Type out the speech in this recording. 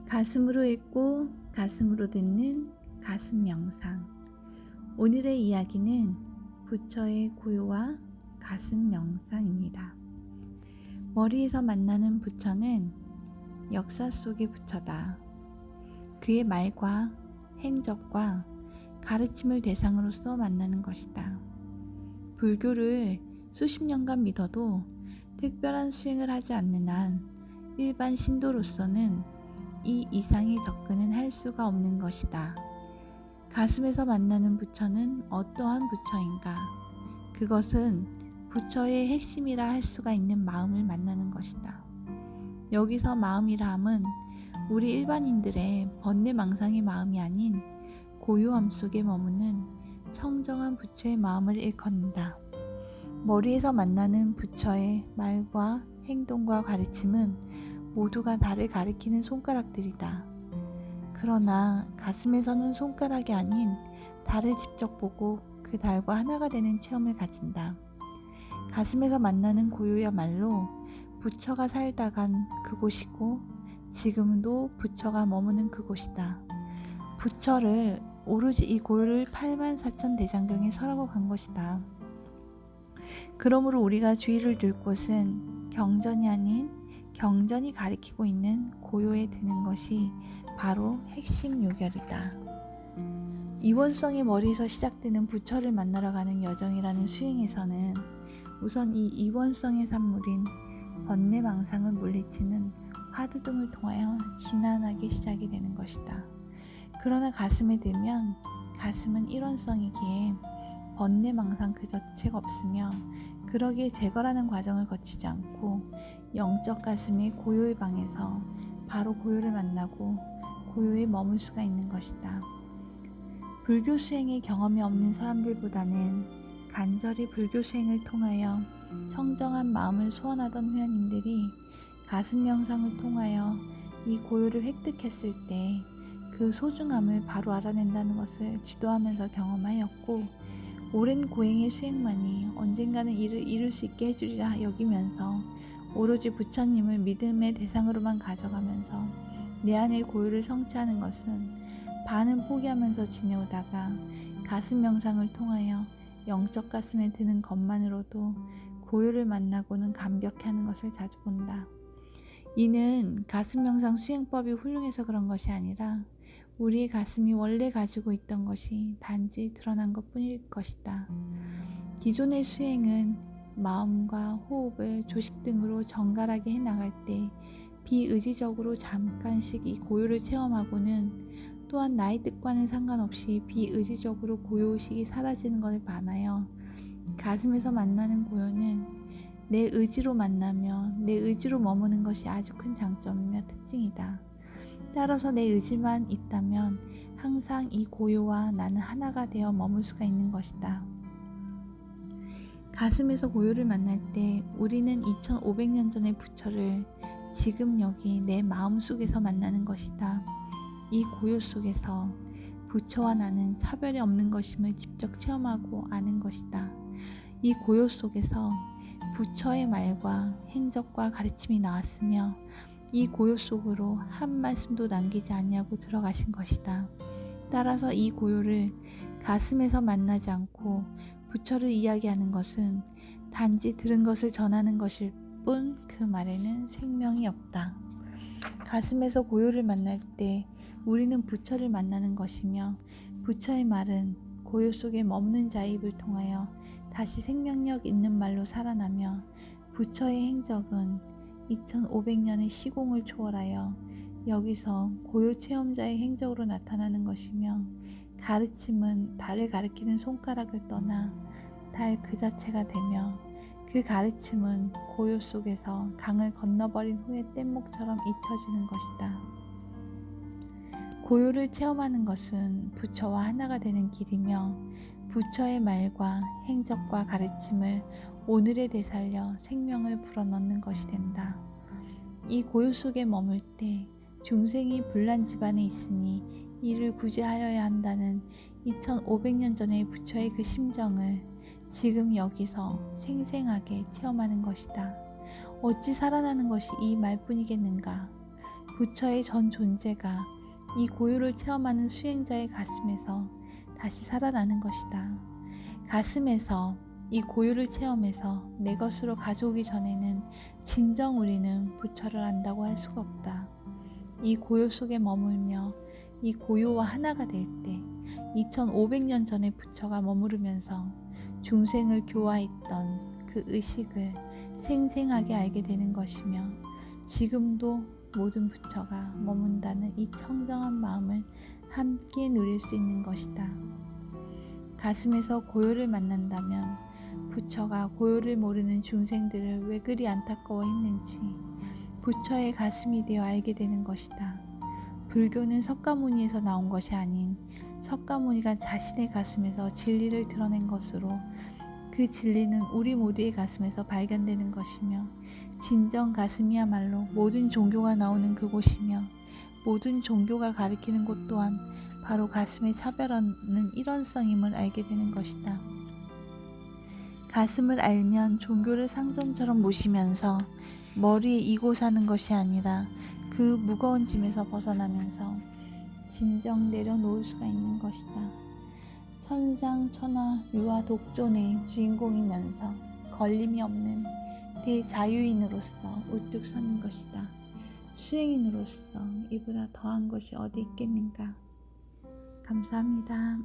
가슴으로 읽고 가슴으로 듣는 가슴 명상. 오늘의 이야기는 부처의 고요와 가슴 명상입니다. 머리에서 만나는 부처는 역사 속의 부처다. 그의 말과 행적과 가르침을 대상으로서 만나는 것이다. 불교를 수십 년간 믿어도 특별한 수행을 하지 않는 한 일반 신도로서는 이 이상의 접근은 할 수가 없는 것이다. 가슴에서 만나는 부처는 어떠한 부처인가? 그것은 부처의 핵심이라 할 수가 있는 마음을 만나는 것이다. 여기서 마음이라 함은 우리 일반인들의 번뇌망상의 마음이 아닌 고요함 속에 머무는 청정한 부처의 마음을 일컫는다. 머리에서 만나는 부처의 말과 행동과 가르침은 모두가 달을 가리키는 손가락들이다. 그러나 가슴에서는 손가락이 아닌 달을 직접 보고 그 달과 하나가 되는 체험을 가진다. 가슴에서 만나는 고요야말로 부처가 살다 간 그곳이고 지금도 부처가 머무는 그곳이다. 부처를 오로지 이 고요를 84,000대장경에 설하고 간 것이다. 그러므로 우리가 주의를 둘 곳은 경전이 아닌 경전이 가리키고 있는 고요에 드는 것이 바로 핵심 요결이다. 이원성의 머리에서 시작되는 부처를 만나러 가는 여정이라는 수행에서는 우선 이 이원성의 산물인 번뇌망상을 물리치는 화두등을 통하여 진안하게 시작이 되는 것이다. 그러나 가슴에 들면 가슴은 일원성이기에 번뇌망상 그 자체가 없으며 그러기에 제거라는 과정을 거치지 않고 영적 가슴의 고요의 방에서 바로 고요를 만나고 고요에 머물 수가 있는 것이다. 불교 수행의 경험이 없는 사람들보다는 간절히 불교 수행을 통하여 청정한 마음을 소원하던 회원님들이 가슴 명상을 통하여 이 고요를 획득했을 때 그 소중함을 바로 알아낸다는 것을 지도하면서 경험하였고 오랜 고행의 수행만이 언젠가는 이를 이룰 수 있게 해주리라 여기면서 오로지 부처님을 믿음의 대상으로만 가져가면서 내 안의 고요를 성취하는 것은 반은 포기하면서 지내오다가 가슴 명상을 통하여 영적 가슴에 드는 것만으로도 고요를 만나고는 감격해하는 것을 자주 본다. 이는 가슴 명상 수행법이 훌륭해서 그런 것이 아니라 우리의 가슴이 원래 가지고 있던 것이 단지 드러난 것뿐일 것이다. 기존의 수행은 마음과 호흡을 조식 등으로 정갈하게 해나갈 때 비의지적으로 잠깐씩 이 고요를 체험하고는 또한 나의 뜻과는 상관없이 비의지적으로 고요의식이 사라지는 것을 반하여 가슴에서 만나는 고요는 내 의지로 만나며 내 의지로 머무는 것이 아주 큰 장점이며 특징이다. 따라서 내 의지만 있다면 항상 이 고요와 나는 하나가 되어 머물 수가 있는 것이다. 가슴에서 고요를 만날 때 우리는 2500년 전의 부처를 지금 여기 내 마음 속에서 만나는 것이다. 이 고요 속에서 부처와 나는 차별이 없는 것임을 직접 체험하고 아는 것이다. 이 고요 속에서 부처의 말과 행적과 가르침이 나왔으며 이 고요 속으로 한 말씀도 남기지 아니하고 들어가신 것이다. 따라서 이 고요를 가슴에서 만나지 않고 부처를 이야기하는 것은 단지 들은 것을 전하는 것일 뿐 그 말에는 생명이 없다. 가슴에서 고요를 만날 때 우리는 부처를 만나는 것이며 부처의 말은 고요 속에 머무는 자의 입을 통하여 다시 생명력 있는 말로 살아나며 부처의 행적은 2500년의 시공을 초월하여 여기서 고요 체험자의 행적으로 나타나는 것이며 가르침은 달을 가리키는 손가락을 떠나 달 그 자체가 되며 그 가르침은 고요 속에서 강을 건너버린 후에 뗏목처럼 잊혀지는 것이다. 고요를 체험하는 것은 부처와 하나가 되는 길이며 부처의 말과 행적과 가르침을 오늘에 되살려 생명을 불어넣는 것이 된다. 이 고요 속에 머물 때 중생이 불난 집안에 있으니 이를 구제하여야 한다는 2500년 전의 부처의 그 심정을 지금 여기서 생생하게 체험하는 것이다. 어찌 살아나는 것이 이 말뿐이겠는가? 부처의 전 존재가 이 고요를 체험하는 수행자의 가슴에서 다시 살아나는 것이다. 가슴에서 이 고요를 체험해서 내 것으로 가져오기 전에는 진정 우리는 부처를 안다고 할 수가 없다. 이 고요 속에 머물며 이 고요와 하나가 될 때 2500년 전에 부처가 머무르면서 중생을 교화했던 그 의식을 생생하게 알게 되는 것이며 지금도 모든 부처가 머문다는 이 청정한 마음을 함께 누릴 수 있는 것이다. 가슴에서 고요를 만난다면 부처가 고요를 모르는 중생들을 왜 그리 안타까워했는지 부처의 가슴이 되어 알게 되는 것이다. 불교는 석가모니에서 나온 것이 아닌 석가모니가 자신의 가슴에서 진리를 드러낸 것으로 그 진리는 우리 모두의 가슴에서 발견되는 것이며 진정 가슴이야말로 모든 종교가 나오는 그곳이며 모든 종교가 가리키는 곳 또한 바로 가슴의 차별하는 일원성임을 알게 되는 것이다. 가슴을 알면 종교를 상전처럼 모시면서 머리에 이고 사는 것이 아니라 그 무거운 짐에서 벗어나면서 진정 내려놓을 수가 있는 것이다. 천상, 천하, 유아, 독존의 주인공이면서 걸림이 없는 대자유인으로서 우뚝 서는 것이다. 수행인으로서 이보다 더한 것이 어디 있겠는가. 감사합니다.